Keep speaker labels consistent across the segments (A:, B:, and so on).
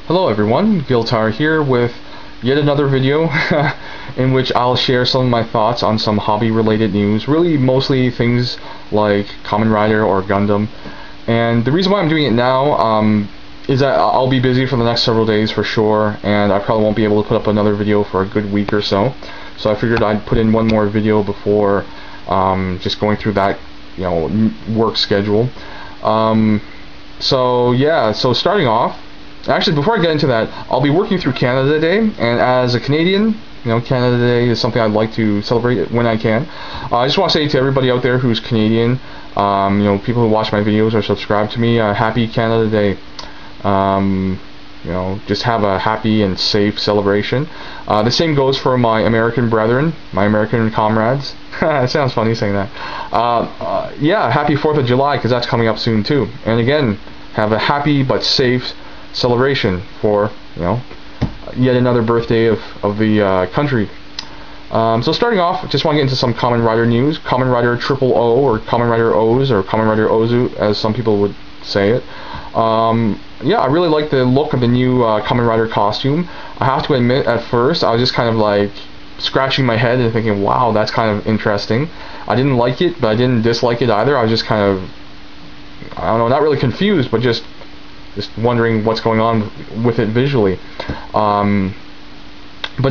A: Hello everyone, Giltar here with yet another video in which I'll share some of my thoughts on some hobby related news, really mostly things like Kamen Rider or Gundam. And the reason why I'm doing it now is that I'll be busy for the next several days for sure, and I probably won't be able to put up another video for a good week or so. So I figured I'd put in one more video before just going through that, work schedule. So starting off, actually, before I get into that, I'll be working through Canada Day, and as a Canadian, Canada Day is something I'd like to celebrate when I can. I just want to say to everybody out there who's Canadian, people who watch my videos or subscribe to me, happy Canada Day. Just have a happy and safe celebration. The same goes for my American brethren, my American comrades. It sounds funny saying that. Yeah, happy 4th of July, because that's coming up soon too. And again, have a happy but safe celebration for, yet another birthday of the country. So starting off, just want to get into some Kamen Rider news. Kamen Rider Triple O, or Kamen Rider O's, or Kamen Rider Ozu, as some people would say it. Yeah, I really like the look of the new Kamen Rider costume. I have to admit, at first, I was just kind of like scratching my head and thinking, wow, that's kind of interesting. I didn't like it, but I didn't dislike it either. I was just kind of, I don't know, not really confused, but just wondering what's going on with it visually. But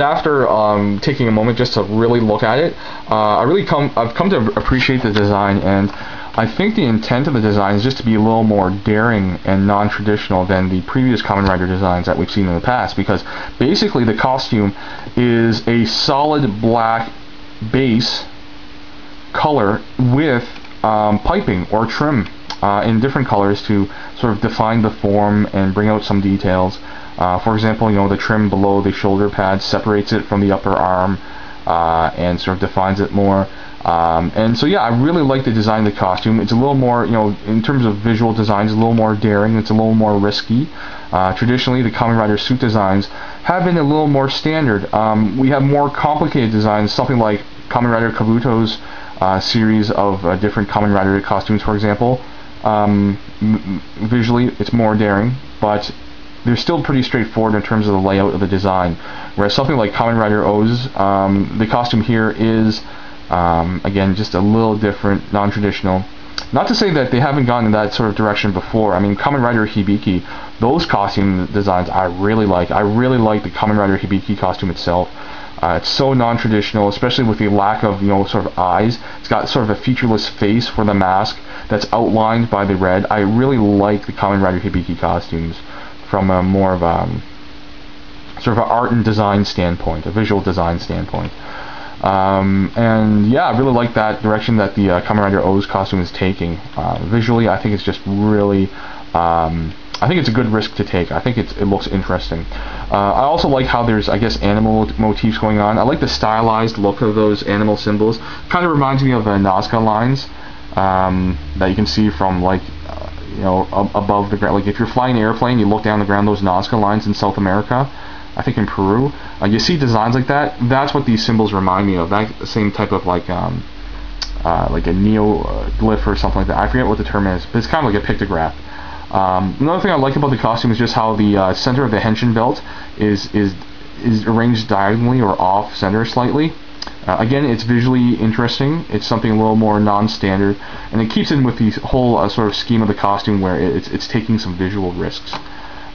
A: after taking a moment just to really look at it, I've come to appreciate the design, and I think the intent of the design is just to be a little more daring and non-traditional than the previous Kamen Rider designs that we've seen in the past, because basically the costume is a solid black base color with piping or trim in different colors to sort of define the form and bring out some details. For example, the trim below the shoulder pad separates it from the upper arm and sort of defines it more. And so yeah, I really like the design of the costume. It's a little more, in terms of visual design, it's a little more daring, it's a little more risky. Traditionally, the Kamen Rider suit designs have been a little more standard. We have more complicated designs, something like Kamen Rider Kabuto's series of different Kamen Rider costumes, for example. Visually, it's more daring, but they're still pretty straightforward in terms of the layout of the design. Whereas something like Kamen Rider O's, the costume here is, again, just a little different, non-traditional. Not to say that they haven't gone in that sort of direction before. I mean, Kamen Rider Hibiki, those costume designs I really like. I really like the Kamen Rider Hibiki costume itself. It's so non-traditional, especially with the lack of, sort of eyes. It's got sort of a featureless face for the mask that's outlined by the red. I really like the Kamen Rider Hibiki costumes from a more of a sort of an art and design standpoint, a visual design standpoint. And yeah, I really like that direction that the Kamen Rider O's costume is taking. Visually, I think it's just really, I think it's a good risk to take. I think it looks interesting. I also like how there's, I guess, animal motifs going on. I like the stylized look of those animal symbols. Kind of reminds me of Nazca lines that you can see from, like, above the ground. Like if you're flying an airplane, you look down the ground, those Nazca lines in South America, I think in Peru, you see designs like that. That's what these symbols remind me of. That same type of like a neoglyph or something like that. I forget what the term is, but it's kind of like a pictograph. Another thing I like about the costume is just how the center of the henshin belt is arranged diagonally or off center slightly. Again, it's visually interesting. It's something a little more non-standard, and it keeps in with the whole sort of scheme of the costume where it's taking some visual risks.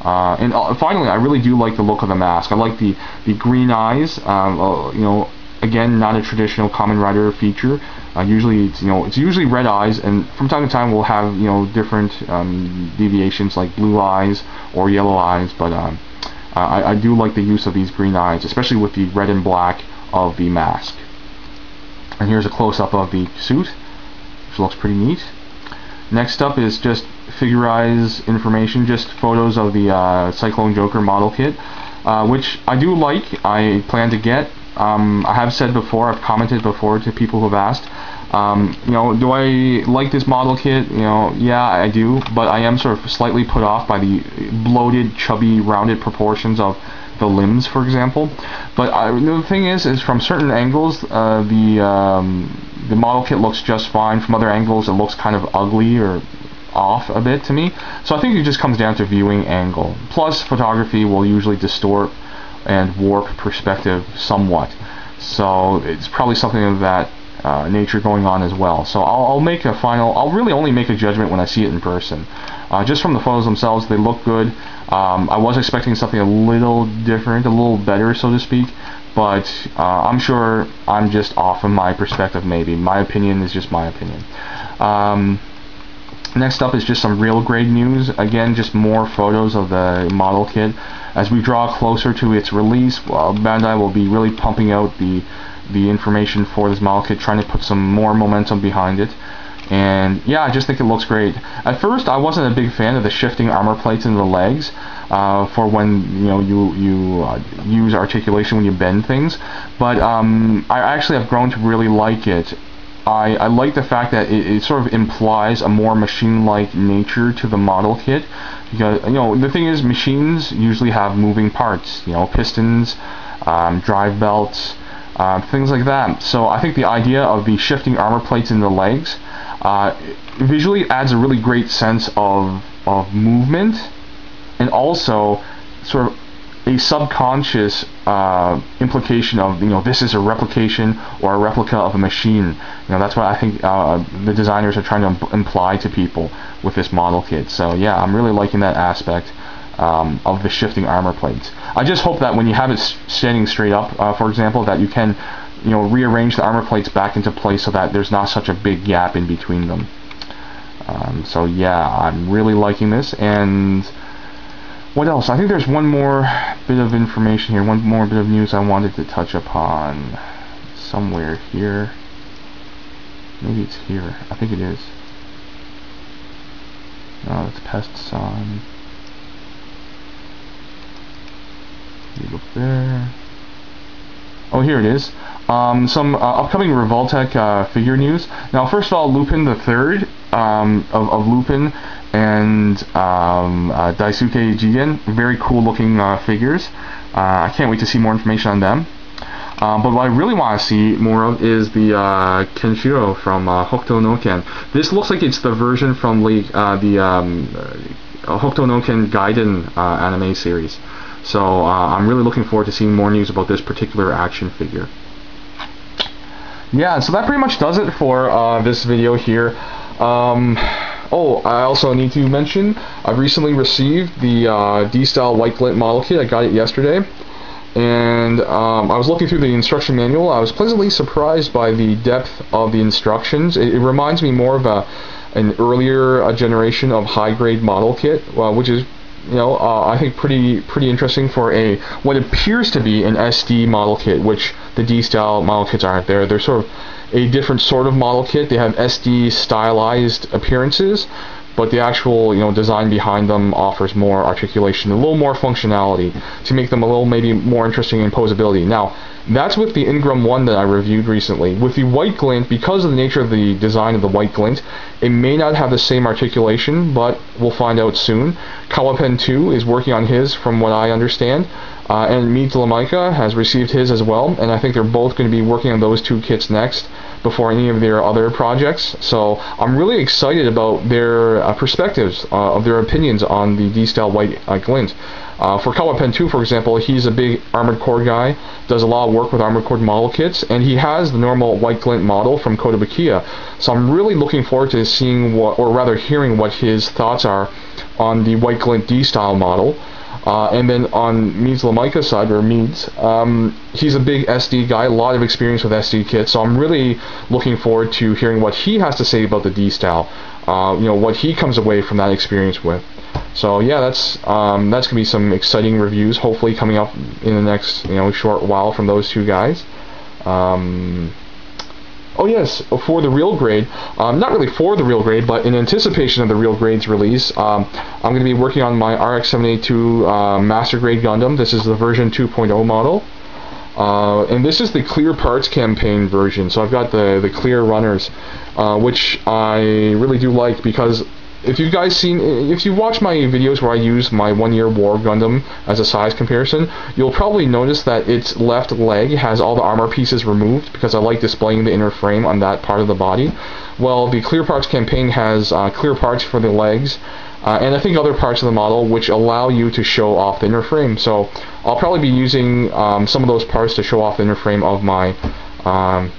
A: And finally, I really do like the look of the mask. I like the green eyes. Again, not a traditional Kamen Rider feature. Usually, it's usually red eyes, and from time to time we'll have different deviations like blue eyes or yellow eyes. But I do like the use of these green eyes, especially with the red and black of the mask. And here's a close-up of the suit, which looks pretty neat. Next up is just figurized information, just photos of the Cyclone Joker model kit, which I do like. I plan to get. I have said before, I've commented before to people who have asked, do I like this model kit? Yeah, I do, but I am sort of slightly put off by the bloated, chubby, rounded proportions of the limbs, for example. But the thing is from certain angles, the model kit looks just fine. From other angles, it looks kind of ugly or off a bit to me. So I think it just comes down to viewing angle. Plus, photography will usually distort and warp perspective somewhat. So it's probably something of that nature going on as well. So I'll make a final. I'll really only make a judgment when I see it in person. Just from the photos themselves, they look good. I was expecting something a little different, a little better, so to speak. But I'm sure I'm just off in my perspective. Maybe my opinion is just my opinion. Next up is just some real grade news. Again, just more photos of the model kit. As we draw closer to its release, Bandai will be really pumping out the information for this model kit, trying to put some more momentum behind it. And yeah, I just think it looks great. At first, I wasn't a big fan of the shifting armor plates in the legs for when you use articulation when you bend things. But I actually have grown to really like it. I like the fact that it sort of implies a more machine-like nature to the model kit, because the thing is, machines usually have moving parts, pistons, drive belts, things like that. So I think the idea of the shifting armor plates in the legs visually adds a really great sense of movement, and also sort of a subconscious implication of this is a replication or a replica of a machine. That's what I think the designers are trying to imply to people with this model kit. So yeah, I'm really liking that aspect of the shifting armor plates. I just hope that when you have it standing straight up, for example, that you can rearrange the armor plates back into place so that there's not such a big gap in between them. So yeah, I'm really liking this. And what else? I think there's one more bit of information here, one more bit of news I wanted to touch upon somewhere here. Maybe it's here. I think it is. No, it's Pests on. You look there. Oh, here it is. Some upcoming Revoltech figure news. Now, first of all, Lupin the Third of Lupin and Daisuke Jigen, very cool looking figures. I can't wait to see more information on them. But what I really want to see more of is the Kenshiro from Hokuto no Ken. This looks like it's the version from the Hokuto no Ken Gaiden anime series. So I'm really looking forward to seeing more news about this particular action figure. Yeah, so that pretty much does it for this video here. Oh, I also need to mention, I've recently received the D-Style White Glint model kit. I got it yesterday. And I was looking through the instruction manual. I was pleasantly surprised by the depth of the instructions. It reminds me more of an earlier generation of high-grade model kit, which is, I think pretty interesting for what appears to be an SD model kit, which the D-Style model kits aren't. They're sort of a different sort of model kit. They have SD stylized appearances, but the actual design behind them offers more articulation, a little more functionality to make them a little maybe more interesting in posability. Now, that's with the Ingram 1 that I reviewed recently. With the White Glint, because of the nature of the design of the White Glint, it may not have the same articulation, but we'll find out soon. Kawapen 2 is working on his, from what I understand, and Meet Lamaika has received his as well, and I think they're both going to be working on those two kits next before any of their other projects. So I'm really excited about their perspectives, of their opinions on the D-Style White Glint. For Kawapen 2, for example, he's a big Armored Core guy, does a lot of work with Armored Core model kits, and he has the normal White Glint model from Kotobukiya. So I'm really looking forward to seeing or rather hearing what his thoughts are on the White Glint D-Style model. And then on Meads Lamaika's side, or Meads, he's a big SD guy, a lot of experience with SD kits, so I'm really looking forward to hearing what he has to say about the D-Style, what he comes away from that experience with. So yeah, that's gonna be some exciting reviews, hopefully coming up in the next short while from those two guys. Oh yes, for the real grade, not really for the real grade, but in anticipation of the real grade's release, I'm going to be working on my RX-782 Master Grade Gundam. This is the version 2.0 model. And this is the Clear Parts campaign version, so I've got the clear runners, which I really do like because if you guys if you watch my videos where I use my 1-year War Gundam as a size comparison, you'll probably notice that its left leg has all the armor pieces removed because I like displaying the inner frame on that part of the body. Well, the Clear Parts campaign has clear parts for the legs, and I think other parts of the model which allow you to show off the inner frame. So I'll probably be using some of those parts to show off the inner frame of my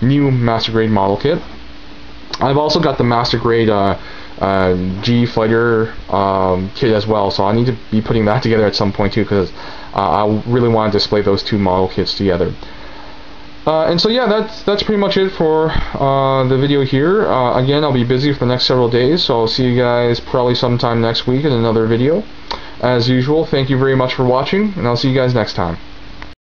A: new Master Grade model kit. I've also got the Master Grade G Fighter kit as well, so I need to be putting that together at some point too, because I really want to display those two model kits together. And so yeah, that's pretty much it for the video here. Again, I'll be busy for the next several days, so I'll see you guys probably sometime next week in another video. As usual, thank you very much for watching, and I'll see you guys next time.